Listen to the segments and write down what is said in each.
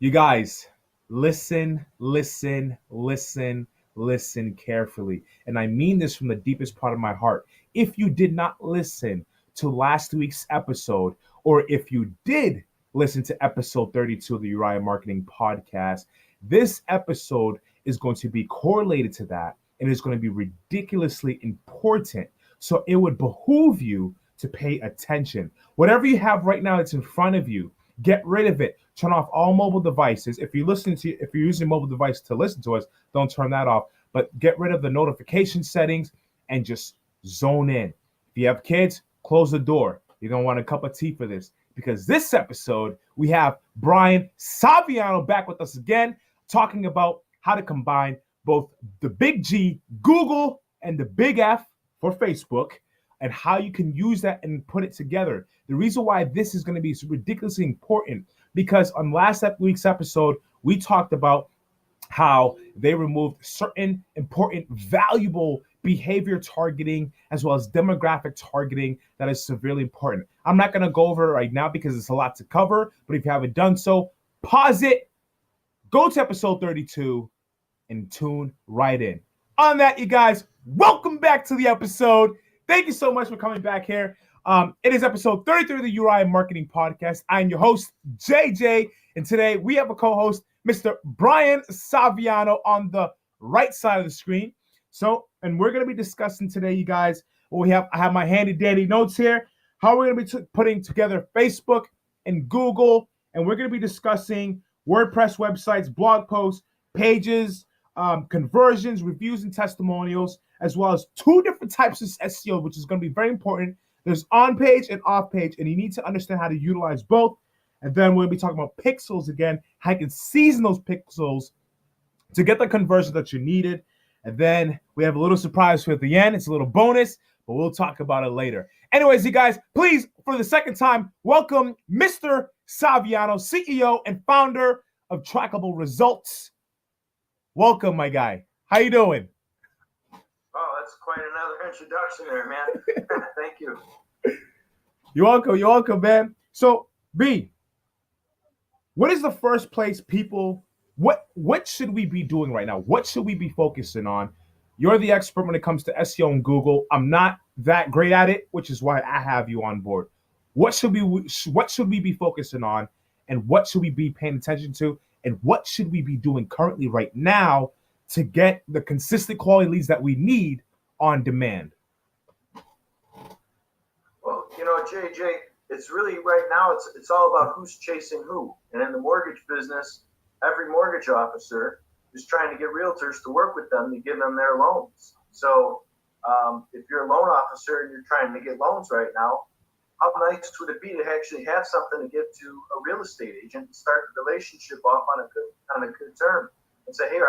You guys, listen carefully. And I mean this from the deepest part of my heart. If you did not listen to last week's episode, or if you did listen to episode 32 of the Uriah Marketing Podcast, this episode is going to be correlated to that and is going to be ridiculously important. So it would behoove you to pay attention. Whatever you have right now that's in front of you, get rid of it. Turn off all mobile devices. If you're using a mobile device to listen to us, don't turn that off. But get rid of the notification settings and just zone in. If you have kids, close the door. You're gonna want a cup of tea for this, because this episode we have Brian Saviano back with us again, talking about how to combine both the big G, Google, and the big F for Facebook, and how you can use that and put it together. The reason why this is going to be ridiculously important, because on last week's episode, we talked about how they removed certain important, valuable behavior targeting as well as demographic targeting that is severely important. I'm not going to go over it right now because it's a lot to cover, but if you haven't done so, pause it, go to episode 32, and tune right in. On that, you guys, welcome back to the episode. Thank you so much for coming back here. It is episode 33 of the Uriah Marketing Podcast. I'm your host, JJ, and today we have a co-host, Mr. Brian Saviano, on the right side of the screen. So, and we're going to be discussing today, you guys, I have my handy dandy notes here, how we're going to be putting together Facebook and Google, and we're going to be discussing WordPress websites, blog posts, pages, conversions, reviews, and testimonials, as well as two different types of SEO, which is going to be very important. There's on-page and off-page, and you need to understand how to utilize both. And then we're going to be talking about pixels again, how you can season those pixels to get the conversion that you needed. And then we have a little surprise for at the end. It's a little bonus, but we'll talk about it later. Anyways, you guys, please, for the second time, welcome Mr. Saviano, CEO and founder of Trackable Results. Welcome, my guy. How you doing? Oh, that's quite another introduction there, man. Thank you. You're welcome, man. So, B, what is the first place what should we be doing right now? What should we be focusing on? You're the expert when it comes to SEO and Google. I'm not that great at it, which is why I have you on board. What should we be focusing on, and what should we be paying attention to, and what should we be doing currently right now to get the consistent quality leads that we need on demand? Well, JJ, it's really right now, it's all about who's chasing who. And in the mortgage business, every mortgage officer is trying to get realtors to work with them to give them their loans. So if you're a loan officer and you're trying to get loans right now, how nice would it be to actually have something to give to a real estate agent and start the relationship off on a good term and say, hey,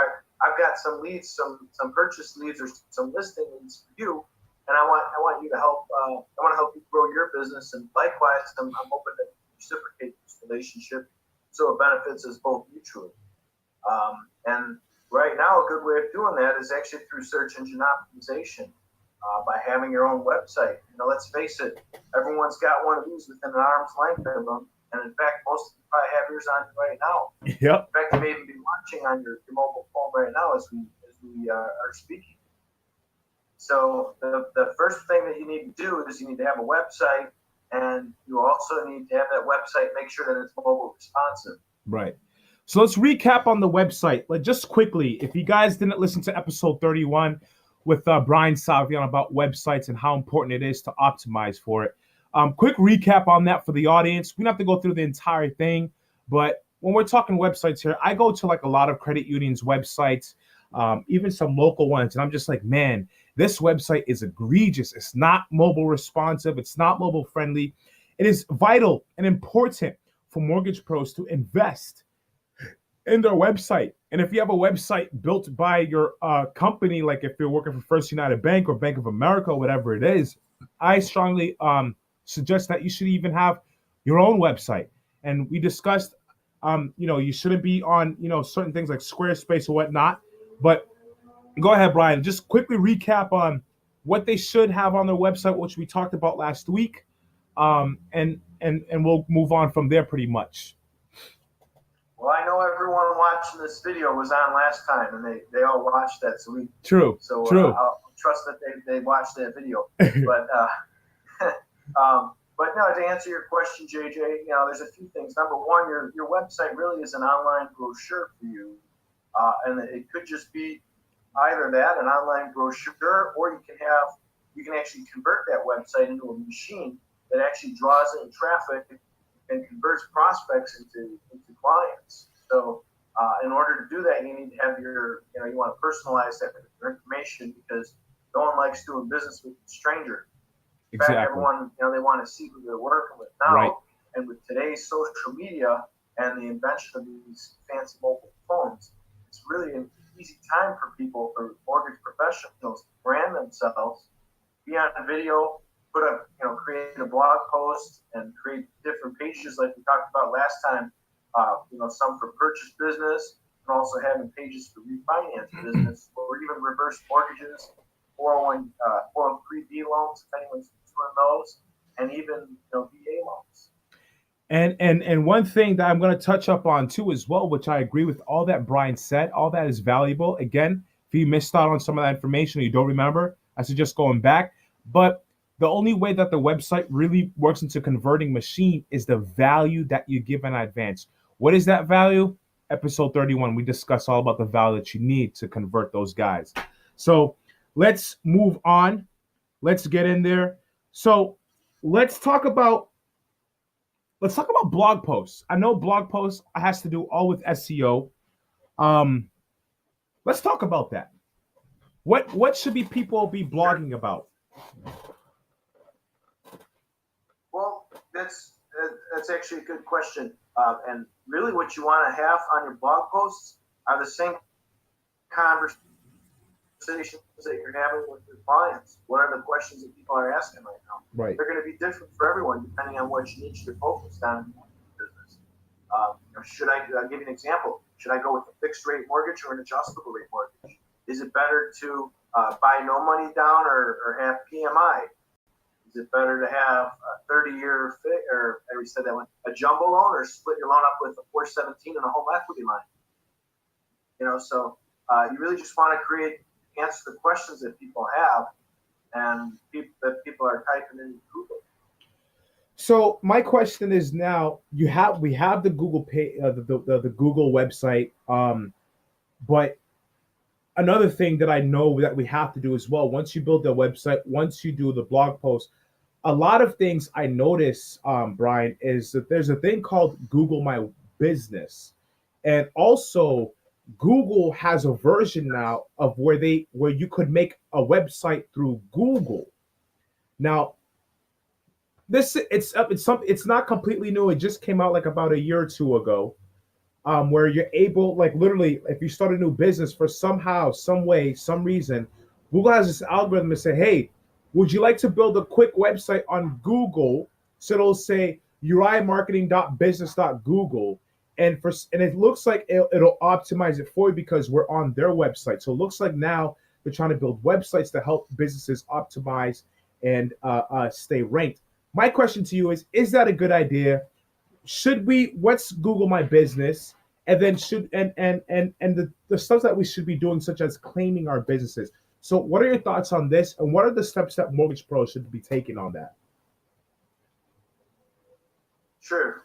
I've got some leads, some purchase leads or some listing leads for you, and I want you to help. I want to help you grow your business, and likewise, I'm hoping to reciprocate this relationship so it benefits us both mutually. And right now, a good way of doing that is actually through search engine optimization. By having your own website. Let's face it, everyone's got one of these within an arm's length of them. And in fact, most of you probably have yours on right now. Yep. In fact, you may even be watching on your mobile phone right now as we are speaking. So the first thing that you need to do is you need to have a website, and you also need to have that website, make sure that it's mobile responsive. Right. So let's recap on the website. Just quickly, if you guys didn't listen to episode 31, with Brian Saviano about websites and how important it is to optimize for it. Quick recap on that for the audience. We don't have to go through the entire thing, but when we're talking websites here, I go to like a lot of credit unions' websites, even some local ones, and I'm just like, man, this website is egregious. It's not mobile responsive. It's not mobile friendly. It is vital and important for mortgage pros to invest in their website. And if you have a website built by your company, like if you're working for First United Bank or Bank of America, or whatever it is, I strongly suggest that you should even have your own website. And we discussed, you shouldn't be on, certain things like Squarespace or whatnot. But go ahead, Brian, just quickly recap on what they should have on their website, which we talked about last week. And we'll move on from there pretty much. Well, I know everyone watching this video was on last time, and they all watched that. True, true. I'll trust that they watched that video. But but no, to answer your question, JJ, there's a few things. Number one, your website really is an online brochure for you, and it could just be either that, an online brochure, or you can actually convert that website into a machine that actually draws in traffic and converts prospects into clients. So in order to do that, you need to have you want to personalize that information because no one likes doing business with a stranger. In fact, Exactly. everyone, they want to see who they're working with now. Right. And with today's social media and the invention of these fancy mobile phones, it's really an easy time for people, for mortgage professionals, to brand themselves, be on video, create a blog post and create different pages like we talked about last time. Some for purchase business and also having pages for refinance business or even reverse mortgages, 401, 403B loans, if anyone's doing those, and even VA loans. And one thing that I'm going to touch up on too as well, which I agree with all that Brian said, all that is valuable. Again, if you missed out on some of that information or you don't remember, I suggest going back. But the only way that the website really works into converting machine is the value that you give in advance. What is that value? Episode 31, we discuss all about the value that you need to convert those guys. So let's move on. Let's get in there. So let's talk about blog posts. I know blog posts has to do all with SEO. Um, let's talk about that. What should be people be blogging about? Well, that's actually a good question. And really, what you want to have on your blog posts are the same conversations that you're having with your clients. What are the questions that people are asking right now? Right. They're going to be different for everyone depending on which niche they're focused on in the business. I'll give you an example. Should I go with a fixed rate mortgage or an adjustable rate mortgage? Is it better to buy no money down or have PMI? Is it better to have a 30-year or I already said that one, a jumbo loan, or split your loan up with a 417 and a home equity line? So you really just want to answer the questions that people have and that people are typing in Google. So my question is now we have the Google pay the Google website, but another thing that I know that we have to do as well, once you build the website, once you do the blog post, a lot of things I notice, Brian, is that there's a thing called Google My Business, and also Google has a version now of where you could make a website through Google. Now, it's not completely new. It just came out like about a year or two ago, where you're able, like literally, if you start a new business for somehow, some way, some reason, Google has this algorithm to say, hey, would you like to build a quick website on Google? So it'll say urimarketing.business.google. And it looks like it'll optimize it for you because we're on their website. So it looks like now they're trying to build websites to help businesses optimize and stay ranked. My question to you is that a good idea? What's Google My Business? And then the stuff that we should be doing, such as claiming our businesses. So what are your thoughts on this? And what are the steps that mortgage pros should be taking on that? Sure.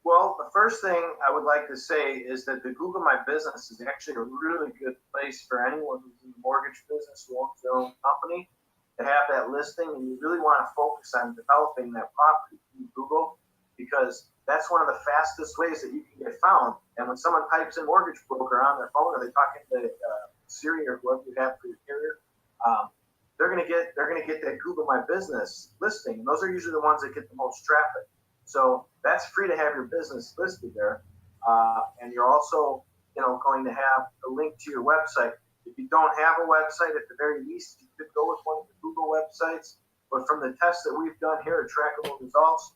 Well, the first thing I would like to say is that the Google My Business is actually a really good place for anyone who's in the mortgage business who owns their own company to have that listing. And you really want to focus on developing that property through Google because that's one of the fastest ways that you can get found. And when someone types in mortgage broker on their phone or they're talking to Siri or whoever you have for your carrier, they're going to get that Google My Business listing. And those are usually the ones that get the most traffic. So that's free to have your business listed there. And you're also, going to have a link to your website. If you don't have a website, at the very least, you could go with one of the Google websites. But from the tests that we've done here at Trackable Results,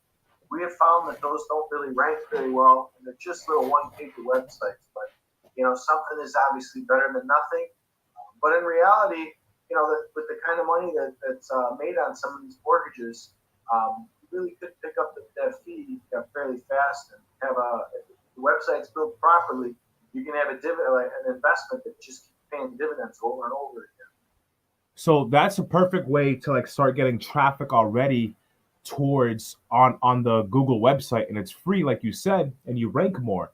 we have found that those don't really rank very well, and they're just little one-page websites. But, something is obviously better than nothing. But in reality, with the kind of money that's made on some of these mortgages, you really could pick up that fee fairly fast and have a the website's built properly, you can have a dividend, like an investment that just keeps paying dividends over and over again. So that's a perfect way to like start getting traffic already towards on the Google website, and it's free, like you said, and you rank more.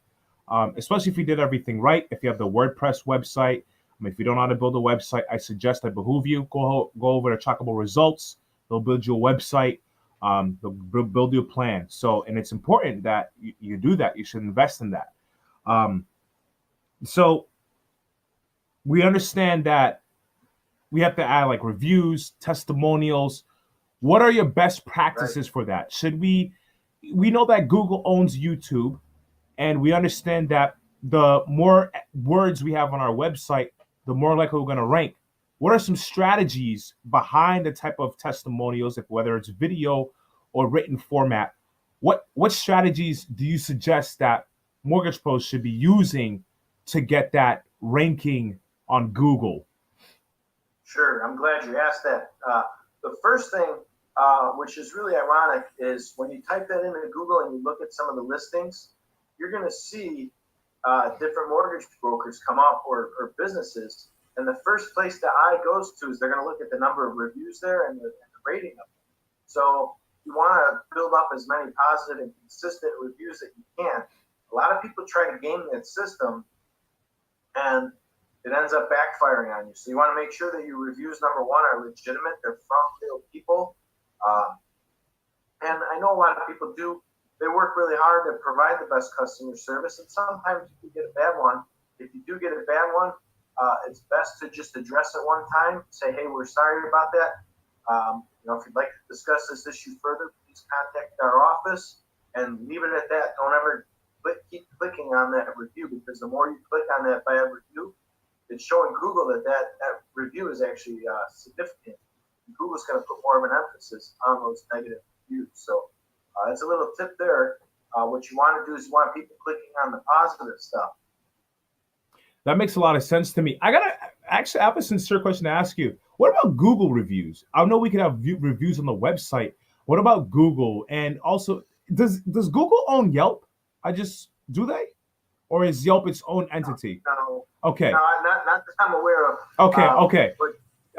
Especially if you did everything right. If you have the WordPress website, if you don't know how to build a website, I suggest, I behoove you, go over to Trackable Results. They'll build you a website. They'll build you a plan. So, and it's important that you do that. You should invest in that. So we understand that we have to add like reviews, testimonials. What are your best practices for that? Should we know that Google owns YouTube, and we understand that the more words we have on our website, the more likely we're going to rank. What are some strategies behind the type of testimonials, if whether it's video or written format? What strategies do you suggest that mortgage pros should be using to get that ranking on Google? Sure, I'm glad you asked that. The first thing, which is really ironic, is when you type that into Google and you look at some of the listings, you're going to see different mortgage brokers come up, or businesses. And the first place the eye goes to is they're going to look at the number of reviews there and the rating of them. So you want to build up as many positive and consistent reviews that you can. A lot of people try to game that system, and it ends up backfiring on you. So you want to make sure that your reviews, number one, are legitimate. They're from real people. And I know a lot of people they work really hard to provide the best customer service, and sometimes you can get a bad one. If you do get a bad one, it's best to just address it one time, say, hey, we're sorry about that. If you'd like to discuss this issue further, please contact our office, and leave it at that. Don't ever keep clicking on that review, because the more you click on that bad review, it's showing Google that review is actually significant. Google's going to put more of an emphasis on those negative reviews. So that's a little tip there. What you want to do is you want people clicking on the positive stuff. That makes a lot of sense to me. I have a sincere question to ask you. What about Google reviews? I know we can have reviews on the website. What about Google? And also, does Google own Yelp? Do they? Or is Yelp its own entity? No. Okay. No, not that I'm aware of.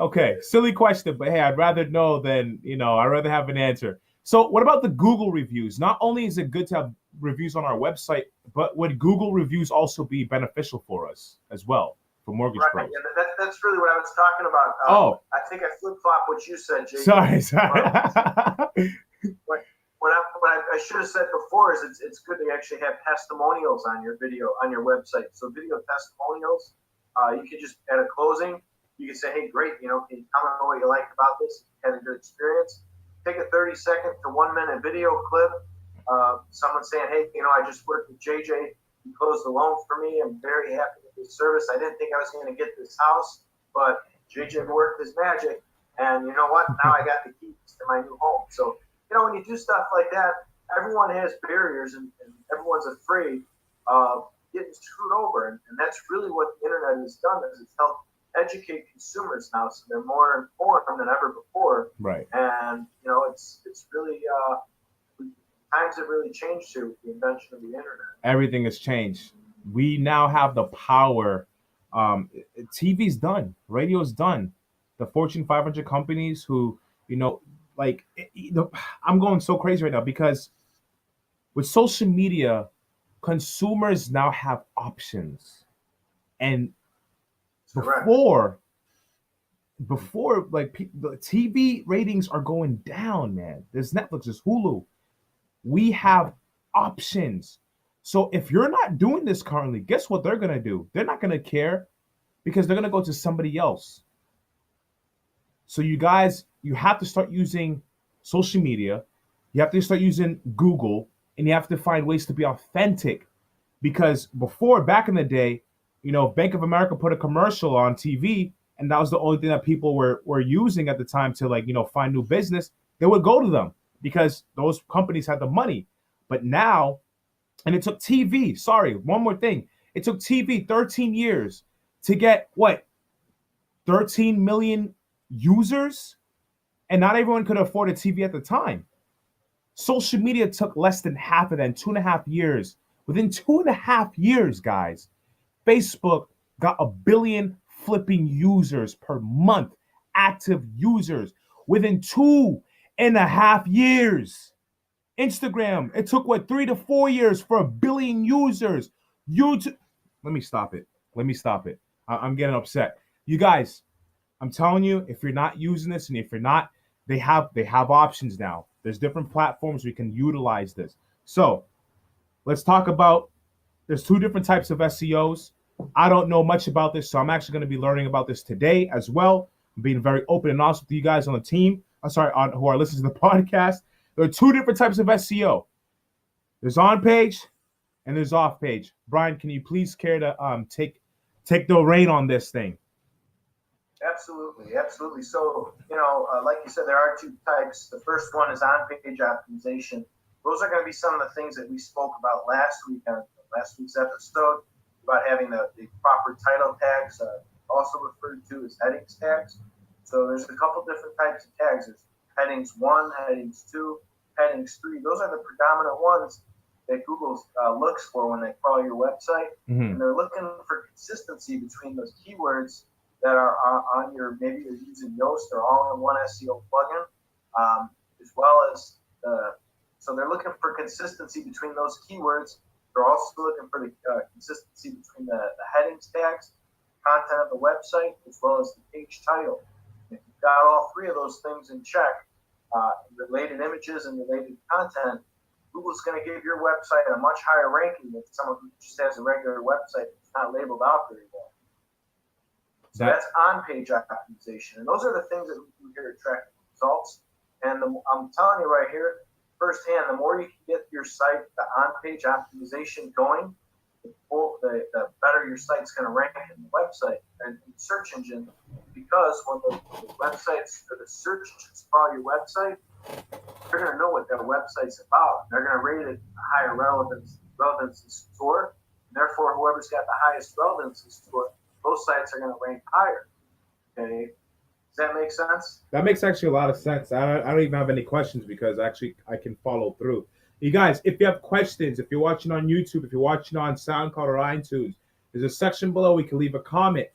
Okay. Silly question, but hey, I'd rather know than, I'd rather have an answer. So what about the Google reviews? Not only is it good to have reviews on our website, but would Google reviews also be beneficial for us as well, for mortgage pros? Yeah, that's really what I was talking about. I think I flip-flopped what you said, Jay. Sorry. What I should have said before is it's good to actually have testimonials on your video, on your website. So video testimonials, you could just, at a closing, you can say, hey, great, can you tell me what you liked about this? Had a good experience. Take a 30-second to 1 minute video clip. Someone saying, hey, I just worked with JJ. He closed the loan for me. I'm very happy with his service. I didn't think I was going to get this house, but JJ worked his magic. And you know what? Now I got the keys to my new home. So, when you do stuff like that, everyone has barriers, and everyone's afraid of getting screwed over. And that's really what the internet has done, is it's helped educate consumers now, so they're more informed than ever before. Right. And it's really times have really changed here with the invention of the internet. Everything has changed. We now have the power. TV's done. Radio's done. The Fortune 500 companies who, I'm going so crazy right now, because with social media, consumers now have options. And before the TV ratings are going down, man. There's Netflix, there's Hulu. We have options. So if you're not doing this currently, guess what they're going to do? They're not going to care, because they're going to go to somebody else. So you guys, you have to start using social media. You have to start using Google, and you have to find ways to be authentic. Because before, back in the day, Bank of America put a commercial on TV, and that was the only thing that people were using at the time to find new business. They would go to them because those companies had the money. But now, and it took TV, one more thing. It took TV 13 years to get 13 million users? And not everyone could afford a TV at the time. Social media took less than half of that, 2.5 years, Within 2.5 years, guys, Facebook got 1 billion flipping users per month, active users within 2.5 years. Instagram, it took what, 3 to 4 years for 1 billion users. YouTube, let me stop it. Let me stop it. I'm getting upset. You guys, I'm telling you, if you're not using this, and if you're not, they have options now. There's different platforms we can utilize this. So let's talk about. There's two different types of SEOs. I don't know much about this, so I'm actually going to be learning about this today as well. I'm being very open and honest with you guys on the team. I'm sorry, who are listening to the podcast. There are two different types of SEO. There's on page and there's off page. Brian, can you please care to take the reign on this thing? Absolutely, absolutely. So, like you said, there are two types. The first one is on-page optimization. Those are going to be some of the things that we spoke about last week on last week's episode about having the proper title tags, also referred to as headings tags. So there's a couple different types of tags. There's headings 1, headings 2, headings 3. Those are the predominant ones that Google looks for when they crawl your website. Mm-hmm. And they're looking for consistency between those keywords that are on your, maybe you're using Yoast or all-in-one SEO plugin, as well as so they're looking for consistency between those keywords. They're also looking for the consistency between the headings tags, content of the website, as well as the page title. If you've got all three of those things in check, related images and related content, Google's going to give your website a much higher ranking than someone who just has a regular website that's not labeled out very well. So that's on-page optimization. And those are the things that we do here at Trackable Results. And I'm telling you right here, firsthand, the more you can get your site, the on-page optimization going, the better your site's going to rank in the website and in the search engine. Because when the websites or the search engines crawl your website, they're going to know what that website's about. They're going to rate it a higher relevancy score. And therefore, whoever's got the highest relevancy score, those sites are going to rank higher. Okay. Does that make sense? That makes actually a lot of sense. I don't even have any questions because actually I can follow through. You guys, if you have questions, if you're watching on YouTube, if you're watching on SoundCloud or iTunes, there's a section below. We can leave a comment.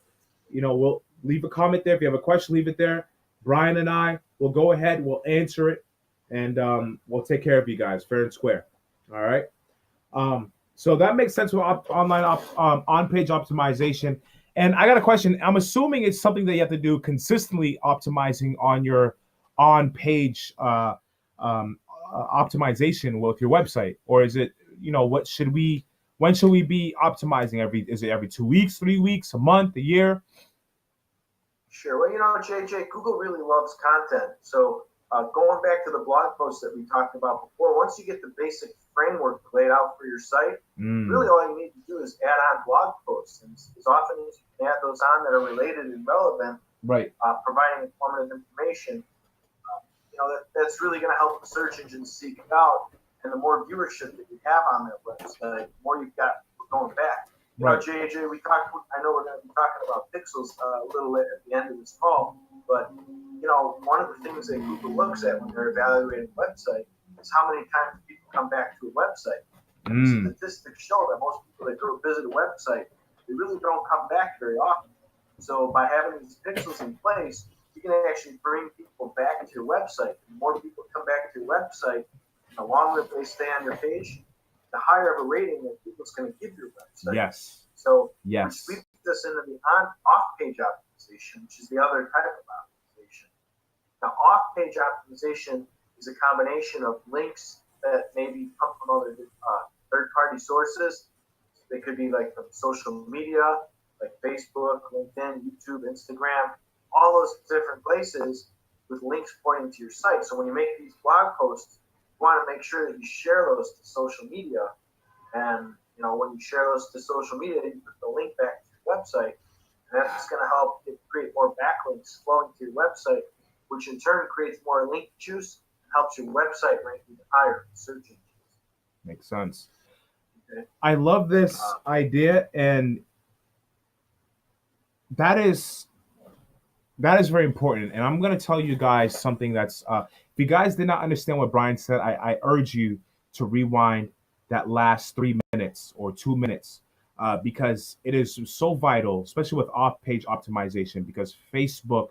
We'll leave a comment there. If you have a question, leave it there. Brian and I will go ahead. We'll answer it, and we'll take care of you guys fair and square. All right. So that makes sense with online on-page optimization. And I got a question. I'm assuming it's something that you have to do consistently, optimizing on your on-page optimization with your website, or is it, when should we be optimizing? Is it every 2 weeks, 3 weeks, a month, a year? Sure. Well, JJ, Google really loves content. So going back to the blog post that we talked about before, once you get the basic framework laid out for your site, really all you need to do is add on blog posts. And as often as you can add those on that are related and relevant, right, providing informative information, that's really going to help the search engines seek it out. And the more viewership that you have on that website, the more you've got going back. Right. JJ, I know we're going to be talking about pixels a little later at the end of this call, but one of the things that Google looks at when they're evaluating a website is how many times people come back to a website. Statistics show that most people that go visit a website, they really don't come back very often. So by having these pixels in place, you can actually bring people back to your website. The more people come back to your website, the longer they stay on your page, the higher of a rating that Google's going to give your website. Yes. So yes, we put this into the off-page optimization, which is the other type of optimization. Now, off-page optimization is a combination of links that maybe come from other third-party sources. They could be like from social media, like Facebook, LinkedIn, YouTube, Instagram, all those different places with links pointing to your site. So when you make these blog posts, you want to make sure that you share those to social media. And when you share those to social media, you put the link back to your website, and that's going to help create more backlinks flowing to your website, which in turn creates more link juice and helps your website rank even higher in search engines. Makes sense. Okay. I love this idea, and that is very important. And I'm going to tell you guys something that's, if you guys did not understand what Brian said, I urge you to rewind that last 3 minutes or 2 minutes, because it is so vital, especially with off-page optimization, because Facebook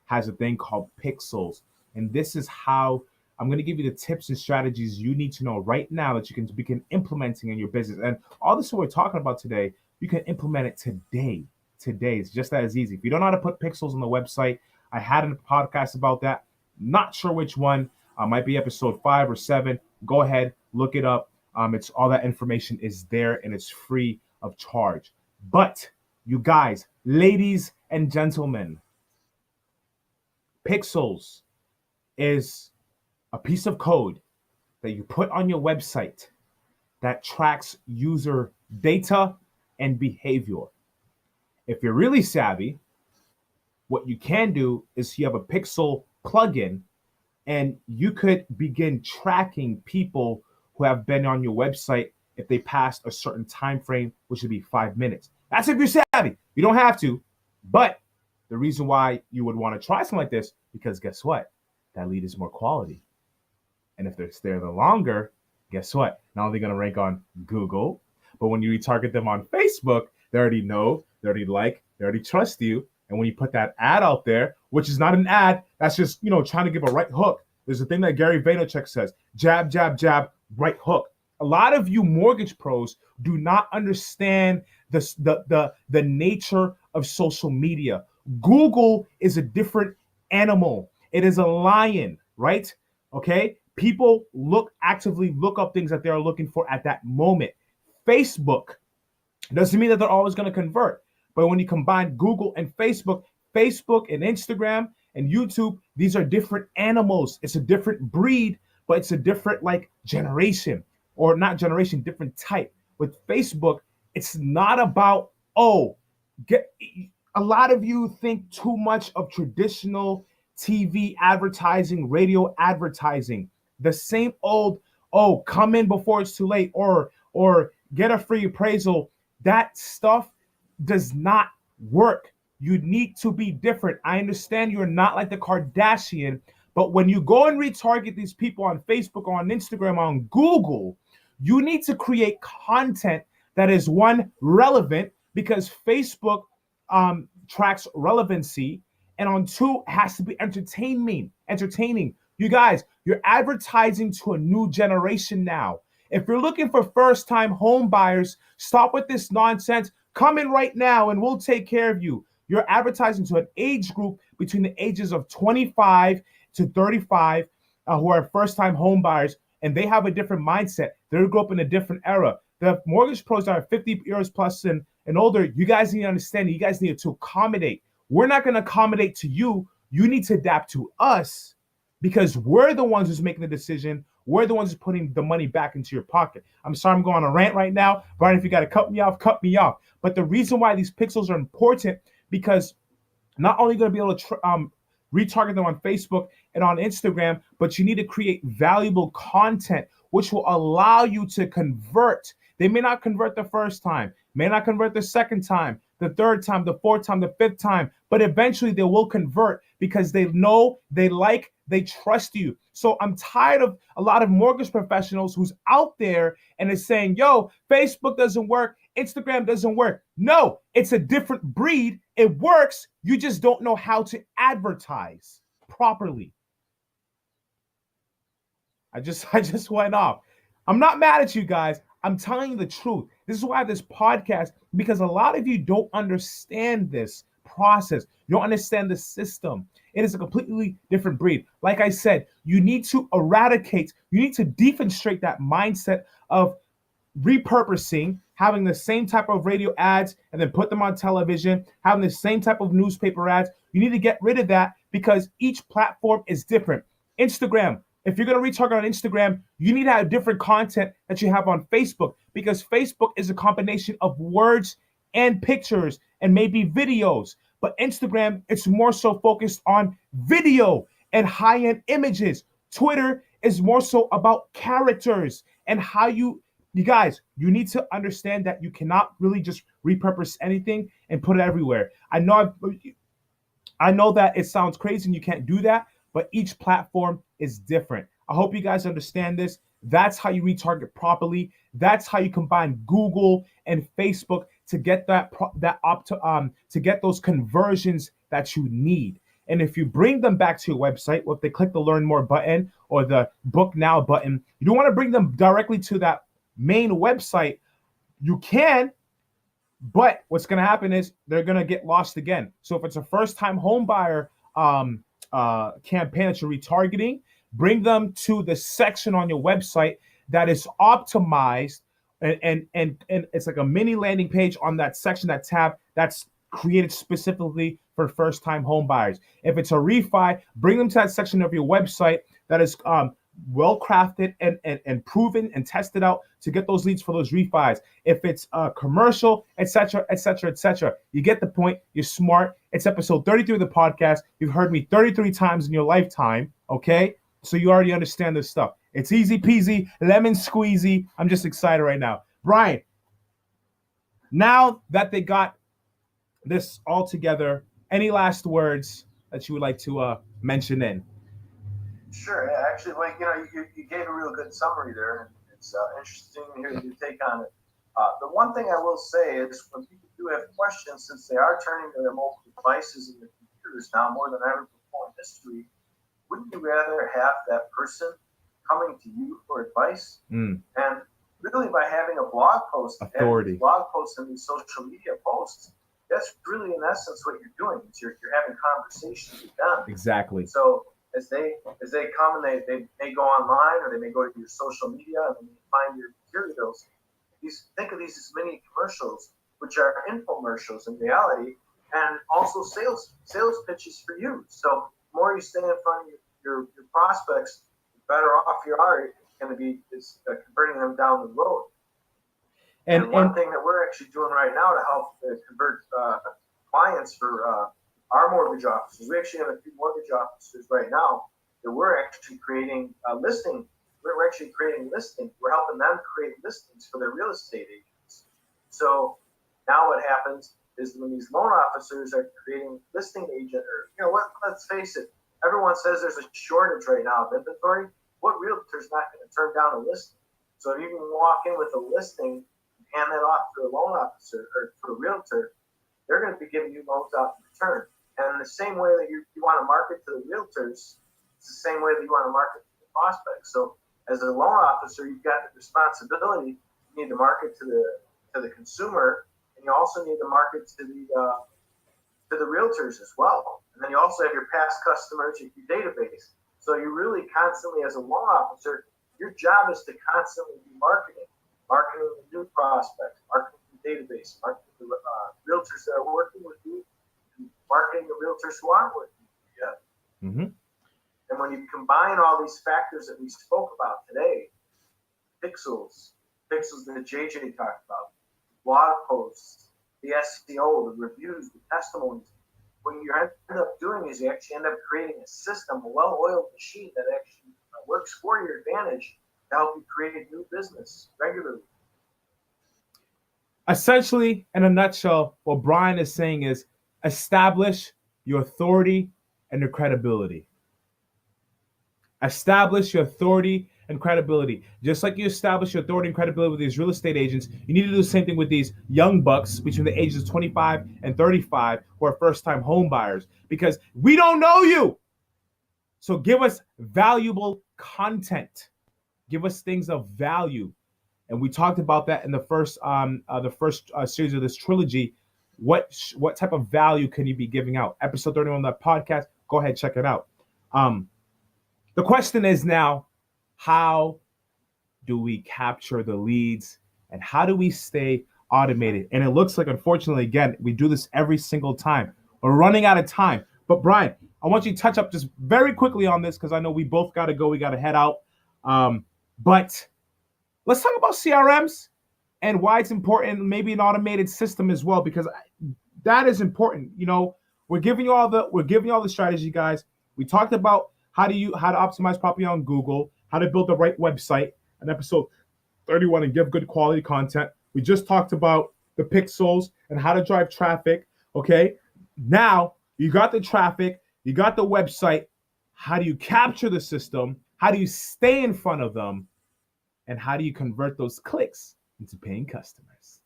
has a thing called pixels, and this is how I'm going to give you the tips and strategies you need to know right now that you can begin implementing in your business. And all this we're talking about today, you can implement it today. Today, it's just as easy. If you don't know how to put pixels on the website, I had a podcast about that. Not sure which one. Might be episode 5 or 7. Go ahead, look it up. It's all that information is there, and it's free of charge. But you guys, ladies and gentlemen, pixels is a piece of code that you put on your website that tracks user data and behavior. If you're really savvy, what you can do is you have a pixel plugin, and you could begin tracking people who have been on your website if they passed a certain time frame, which would be 5 minutes. That's if you're savvy. You don't have to, but the reason why you would want to try something like this, because guess what? That lead is more quality. And if they're there the longer, guess what? Not only going to rank on Google, but when you retarget them on Facebook, they already know, they already like, they already trust you. And when you put that ad out there, which is not an ad, that's just, trying to give a right hook. There's a thing that Gary Vaynerchuk says, jab, jab, jab, right hook. A lot of you mortgage pros do not understand the nature of social media. Google is a different animal. It is a lion, right? Okay? People actively look up things that they're looking for at that moment. Facebook doesn't mean that they're always going to convert. But when you combine Google and Facebook and Instagram and YouTube, these are different animals. It's a different breed, but it's a different generation, or not generation, different type. With Facebook, it's not about, a lot of you think too much of traditional TV advertising, radio advertising. The same old, come in before it's too late, or get a free appraisal. That stuff does not work. You need to be different. I understand you're not like the Kardashian, but when you go and retarget these people on Facebook, on Instagram, on Google, you need to create content that is, one, relevant, because Facebook tracks relevancy, and on two, it has to be entertaining. You guys, you're advertising to a new generation now. If you're looking for first-time home buyers, stop with this nonsense. Come in right now and we'll take care of you. You're advertising to an age group between the ages of 25 to 35 who are first-time home buyers, and they have a different mindset. They grew up in a different era. The mortgage pros that are 50 years plus and older, you guys need to understand, you guys need to accommodate. We're not going to accommodate to you. You need to adapt to us, because we're the ones who's making the decision. We're the ones who's putting the money back into your pocket. I'm sorry I'm going on a rant right now. Brian, if you got to cut me off, cut me off. But the reason why these pixels are important, because not only going to be able to retarget them on Facebook and on Instagram, but you need to create valuable content which will allow you to convert. They may not convert the first time, may not convert the second time, the third time, the fourth time, the fifth time, but eventually they will convert because they know, they like, they trust you. So I'm tired of a lot of mortgage professionals who's out there and is saying, yo, Facebook doesn't work, Instagram doesn't work. No, it's a different breed. It works. You just don't know how to advertise properly. I just went off. I'm not mad at you guys. I'm telling you the truth. This is why this podcast, because a lot of you don't understand this process. You don't understand the system. It is a completely different breed. Like I said, you need to eradicate, you need to defenestrate that mindset of repurposing, having the same type of radio ads and then put them on television, having the same type of newspaper ads. You need to get rid of that because each platform is different. Instagram, if you're going to retarget on Instagram, you need to have different content that you have on Facebook, because Facebook is a combination of words and pictures and maybe videos. But Instagram, it's more so focused on video and high-end images. Twitter is more so about characters and how you guys, you need to understand that you cannot really just repurpose anything and put it everywhere. I know that it sounds crazy and you can't do that, but each platform is different. I hope you guys understand this. That's how you retarget properly. That's how you combine Google and Facebook to get to get those conversions that you need. And if you bring them back to your website, or if they click the learn more button or the book now button, you don't want to bring them directly to that main website. You can, but what's going to happen is they're going to get lost again. So if it's a first-time home buyer campaign that you're retargeting, bring them to the section on your website that is optimized, and it's like a mini landing page on that section, that tab that's created specifically for first-time home buyers. If it's a refi, bring them to that section of your website that is well crafted and proven and tested out to get those leads for those refis. If it's commercial, etc., etc., etc. You get the point. You're smart. It's episode 33 of the podcast. You've heard me 33 times in your lifetime. Okay, so you already understand this stuff. It's easy peasy, lemon squeezy. I'm just excited right now, Brian. Now that they got this all together, any last words that you would like to mention in? Sure. Yeah, actually, like you gave a real good summary there, and it's interesting to hear your take on it. The one thing I will say is, when people do have questions, since they are turning to their mobile devices and their computers now more than ever before in history, wouldn't you rather have that person coming to you for advice? And really, by having a blog post, authority, blog posts and these social media posts, that's really in essence what you're doing. Is you're having conversations with them. Exactly. So as they come and they may go online, or they may go to your social media and they may find your materials. Think of these as mini commercials, which are infomercials in reality, and also sales pitches for you. So the more you stay in front of your prospects, the better off you are going to be converting them down the road. And one thing that we're actually doing right now to help convert clients for our mortgage officers, we actually have a few mortgage officers right now that we're actually creating listing. We're actually creating listings. We're helping them create listings for their real estate agents. So now what happens is, when these loan officers are creating listing agent, or let's face it, everyone says there's a shortage right now of inventory. What realtor's not going to turn down a listing? So if you can walk in with a listing, hand that off to a loan officer or to a realtor, they're going to be giving you loans out in return. And in the same way that you want to market to the realtors, it's the same way that you want to market to the prospects. So as a loan officer, you've got the responsibility. You need to market to the consumer, and you also need to market to the realtors as well. And then you also have your past customers, your database. So you really constantly, as a loan officer, your job is to constantly be marketing the new prospects, marketing the database, marketing the realtors that are working with you, and marketing the realtors who aren't working with you yet. Mm-hmm. And when you combine all these factors that we spoke about today, pixels that JJ talked about, blog posts, the SEO, the reviews, the testimonies, what you end up doing is you actually end up creating a system, a well-oiled machine that actually works for your advantage to help you create new business regularly. Essentially, in a nutshell, what Brian is saying is, establish your authority and your credibility. Establish your authority and credibility. Just like you establish your authority and credibility with these real estate agents, you need to do the same thing with these young bucks between the ages of 25 and 35 who are first-time home buyers, because we don't know you. So give us valuable content. Give us things of value. And we talked about that in the first series of this trilogy. What type of value can you be giving out? Episode 31 of that podcast. Go ahead, check it out. The question is now, how do we capture the leads, and how do we stay automated? And it looks like, unfortunately, again, we do this every single time. We're running out of time. But Brian, I want you to touch up just very quickly on this, because I know we both got to go. We got to head out. But let's talk about CRMs and why it's important, maybe an automated system as well, because that is important. We're giving you all the strategy, guys. We talked about how to optimize properly on Google, how to build the right website, in episode 31, and give good quality content. We just talked about the pixels and how to drive traffic. Okay, now you got the traffic, you got the website. How do you capture the system? How do you stay in front of them? And how do you convert those clicks into paying customers?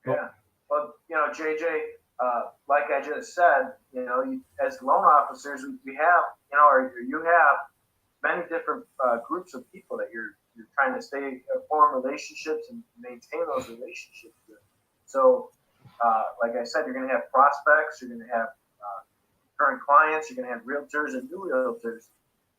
Yeah. Well, JJ, like I just said, as loan officers, we have, or you have many different groups of people that you're trying to form relationships and maintain those relationships with. So, like I said, you're going to have prospects, you're going to have current clients, you're going to have realtors and new realtors,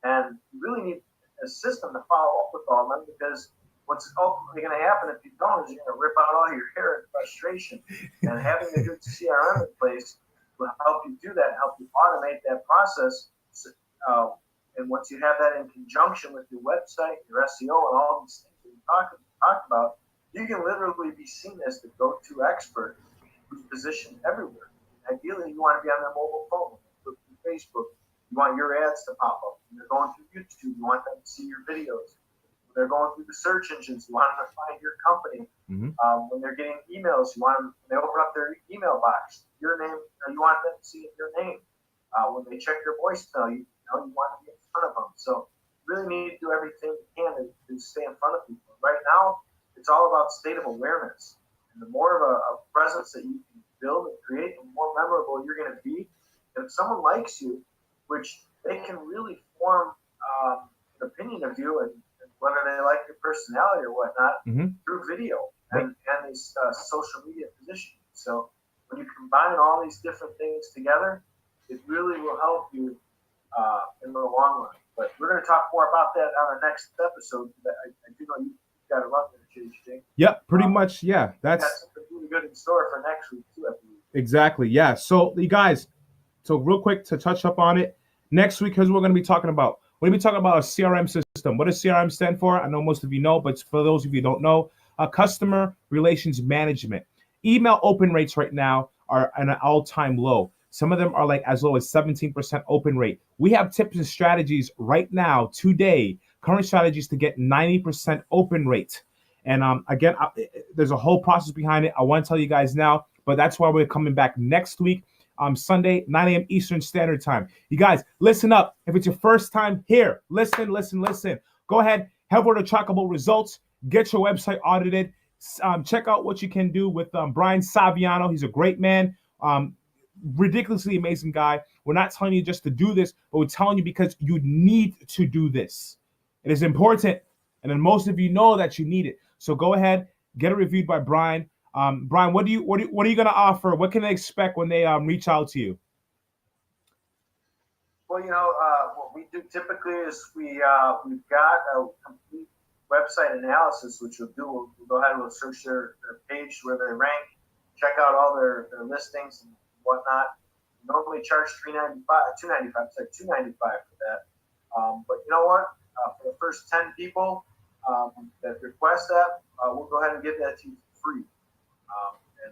and you really need a system to follow up with all of them, because what's ultimately going to happen if you don't is you're going to rip out all your hair in frustration. And having a good CRM in place will help you do that, help you automate that process. And once you have that in conjunction with your website, your SEO, and all these things that we talked about, you can literally be seen as the go-to expert who's positioned everywhere. Ideally, you want to be on their mobile phone, through Facebook. You want your ads to pop up. When they're going through YouTube, you want them to see your videos. When they're going through the search engines, you want them to find your company. Mm-hmm. When they're getting emails, you want them, when they open up their email box, your name, you want them to see your name. When they check your voicemail, you want to be in front of them. So you really need to do everything you can to stay in front of people. Right now, it's all about state of awareness. And the more of a presence that you can build and create, the more memorable you're going to be. And if someone likes you, which they can really form an opinion of you, and whether they like your personality or whatnot, through video and these social media positioning. So when you combine all these different things together, it really will help you in the long run. But we're going to talk more about that on our next episode. I do know you've got to run there, JJ. Yep, pretty much. Yeah, that's got something really good in store for next week too, I believe. Exactly. Yeah. So you guys, real quick to touch up on it, next week, here's what we're going to be talking about. We're going to be talking about a CRM system. What does CRM stand for? I know most of you know, but for those of you who don't know, customer relations management. Email open rates right now are at an all-time low. Some of them are like as low as 17% open rate. We have tips and strategies right now, today, current strategies to get 90% open rate. And again, there's a whole process behind it. I want to tell you guys now, but that's why we're coming back next week, Sunday, 9 a.m. Eastern Standard Time. You guys, listen up. If it's your first time here, listen. Go ahead, head over to Trackable Results, get your website audited, check out what you can do with Brian Saviano. He's a great man, ridiculously amazing guy. We're not telling you just to do this, but we're telling you because you need to do this. It is important, and then most of you know that you need it. So go ahead, get it reviewed by Brian. Brian, what are you going to offer? What can they expect when they reach out to you? Well, what we do typically is we've got a complete website analysis, which we'll do. We'll go ahead and we'll search their page where they rank, check out all their listings and whatnot. We normally charge $295 for that. But you know what? For the first 10 people that request that, we'll go ahead and give that to you for free.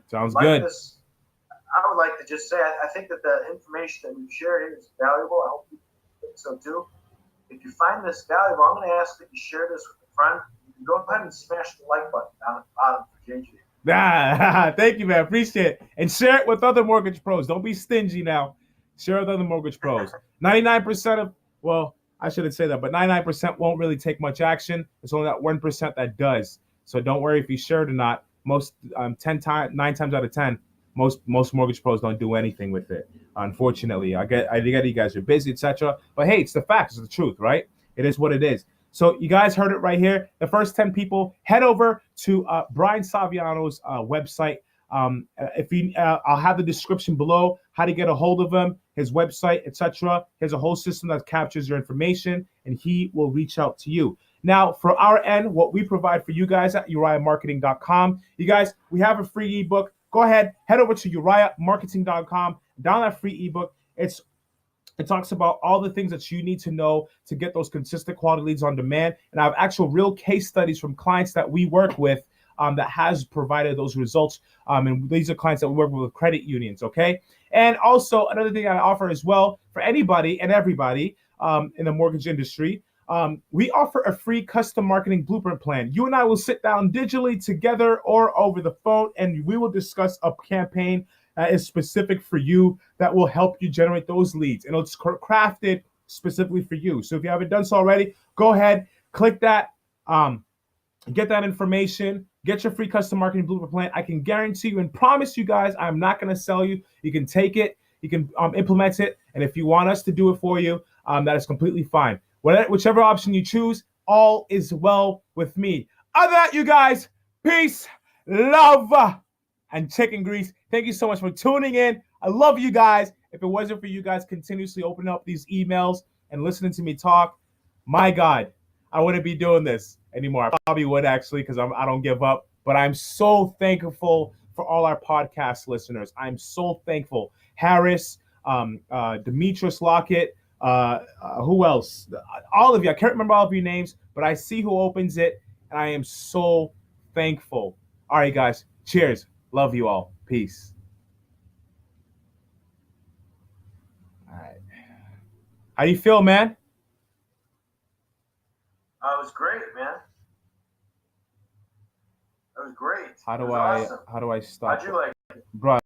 Sounds good. I would like to just say I think that the information that we've shared here is valuable. I hope you think so too. If you find this valuable, I'm going to ask that you share this with a friend. You can go ahead and smash the like button down at the bottom for JJ. Thank you, man. Appreciate it. And share it with other mortgage pros. Don't be stingy now. Share it with other mortgage pros. 99% of, well, I shouldn't say that, but 99% won't really take much action. It's only that 1% that does. So don't worry if you share it or not. Most 9 times out of 10, most mortgage pros don't do anything with it. Unfortunately, I get you guys are busy, etc. But hey, it's the facts, it's the truth, right? It is what it is. So you guys heard it right here. The first 10 people, head over to Brian Saviano's website. I'll have the description below how to get a hold of him, his website, etc. There's a whole system that captures your information, and he will reach out to you. Now, for our end, what we provide for you guys at uriahmarketing.com, you guys, we have a free ebook. Go ahead, head over to uriahmarketing.com, download that free ebook. It talks about all the things that you need to know to get those consistent quality leads on demand. And I have actual real case studies from clients that we work with that has provided those results. And these are clients that we work with credit unions, okay? And also, another thing I offer as well for anybody and everybody in the mortgage industry, we offer a free custom marketing blueprint plan. You and I will sit down digitally together or over the phone, and we will discuss a campaign that is specific for you that will help you generate those leads. And it's crafted specifically for you. So if you haven't done so already, go ahead, Click that. Get that information. Get your free custom marketing blueprint plan. I can guarantee you and promise you guys, I'm not going to sell you. You can take it, you can implement it, and if you want us to do it for you, that is completely fine. Whichever option you choose, all is well with me. Other than that, you guys, peace, love, and chicken grease. Thank you so much for tuning in. I love you guys. If it wasn't for you guys continuously opening up these emails and listening to me talk, my God, I wouldn't be doing this anymore. I probably would actually because I don't give up. But I'm so thankful for all our podcast listeners. I'm so thankful. Harris, Demetrius Lockett, who else? All of you. I can't remember all of your names, but I see who opens it, and I am so thankful. All right, guys. Cheers. Love you all. Peace. All right. How you feel, man? It was great, man. It was great. How do Awesome. How do I stop? How'd you like it? Bro,